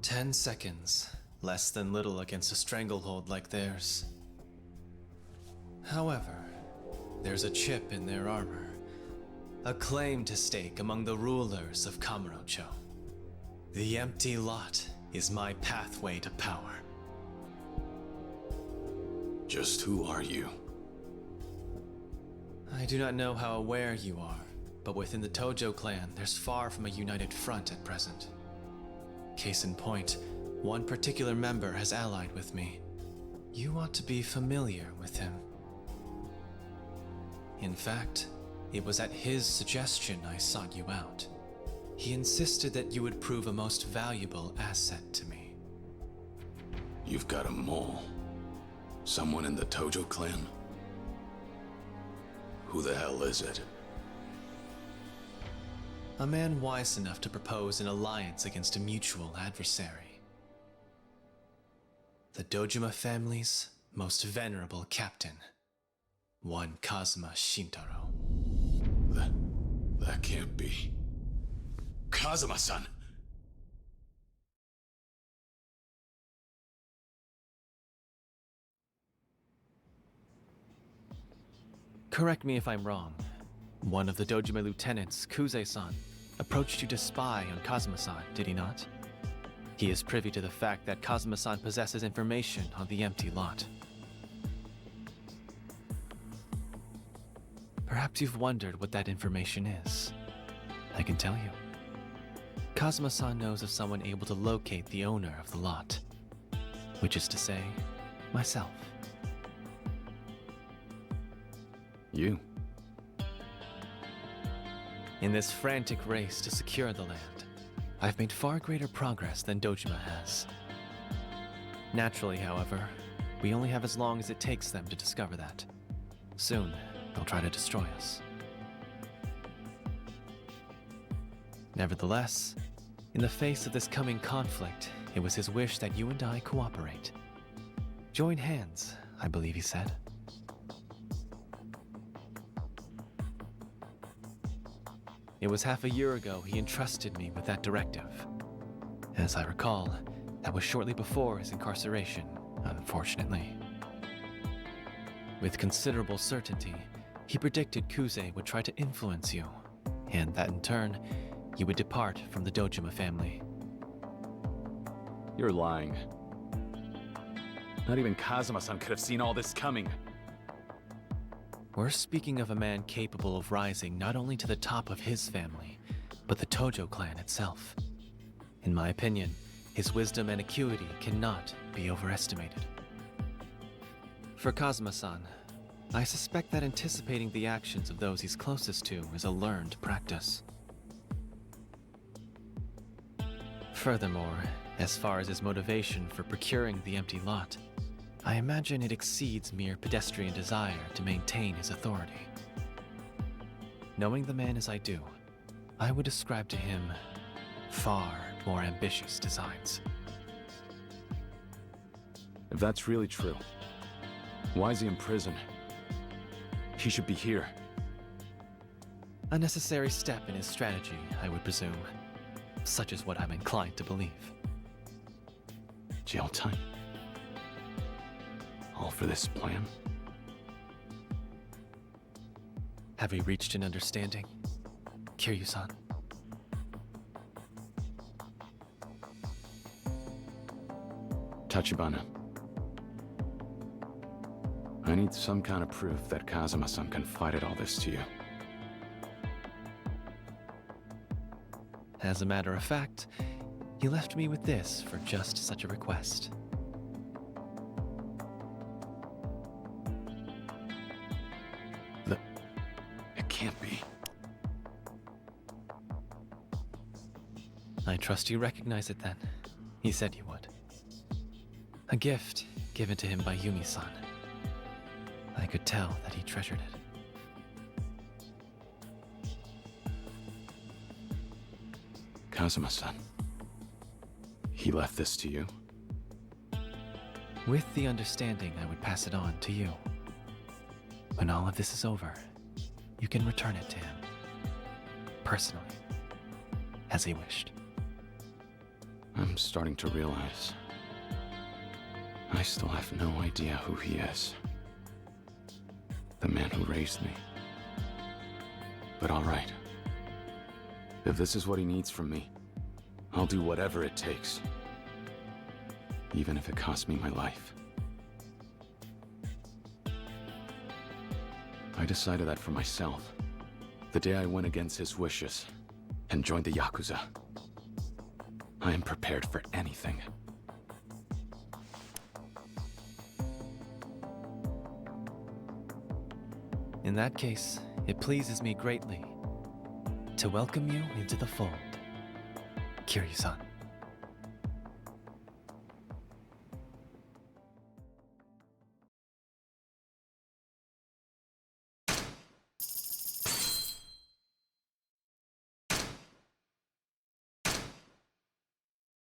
"10 seconds. Less than little against a stranglehold like theirs. However, there's a chip in their armor. A claim to stake among the rulers of Kamurocho. The empty lot is my pathway to power." Just who are you? I do not know how aware you are, but within the Tojo clan, there's far from a united front at present. Case in point, one particular member has allied with me. You ought to be familiar with him. In fact, it was at his suggestion I sought you out. He insisted that you would prove a most valuable asset to me. You've got a mole. Someone in the Tojo clan? Who the hell is it? A man wise enough to propose an alliance against a mutual adversary. The Dojima family's most venerable captain, one Kazuma Shintaro. That can't be. Kazuma-san! Correct me if I'm wrong. One of the Dojima lieutenants, Kuze-san, approached you to spy on Kazuma-san, did he not? He is privy to the fact that Kazuma-san possesses information on the empty lot. Perhaps you've wondered what that information is. I can tell you. Kazuma-san knows of someone able to locate the owner of the lot. Which is to say, myself. You? In this frantic race to secure the land, I've made far greater progress than Dojima has. Naturally, however, we only have as long as it takes them to discover that. Soon, they'll try to destroy us. Nevertheless, in the face of this coming conflict, it was his wish that you and I cooperate. Join hands, I believe he said. It was half a year ago he entrusted me with that directive. As I recall, that was shortly before his incarceration, unfortunately. With considerable certainty, he predicted Kuze would try to influence you, and that in turn, you would depart from the Dojima family. You're lying. Not even Kazuma-san could have seen all this coming. We're speaking of a man capable of rising not only to the top of his family, but the Tojo clan itself. In my opinion, his wisdom and acuity cannot be overestimated. For Kazuma-san, I suspect that anticipating the actions of those he's closest to is a learned practice. Furthermore, as far as his motivation for procuring the empty lot, I imagine it exceeds mere pedestrian desire to maintain his authority. Knowing the man as I do, I would ascribe to him far more ambitious designs. If that's really true, why is he in prison? He should be here. A necessary step in his strategy, I would presume. Such is what I'm inclined to believe. Jail time? All for this plan? Have we reached an understanding, Kiryu-san? Tachibana. I need some kind of proof that Kazuma-san confided all this to you. As a matter of fact, he left me with this for just such a request. It can't be. I trust you recognize it then. He said you would. A gift given to him by Yumi-san. I could tell that he treasured it. Kazuma-san. He left this to you? With the understanding I would pass it on to you. When all of this is over, you can return it to him. Personally. As he wished. I'm starting to realize I still have no idea who he is. The man who raised me. But all right. If this is what he needs from me, I'll do whatever it takes. Even if it costs me my life. I decided that for myself, the day I went against his wishes and joined the Yakuza. I am prepared for anything. In that case, it pleases me greatly to welcome you into the fold, Kiryu-san.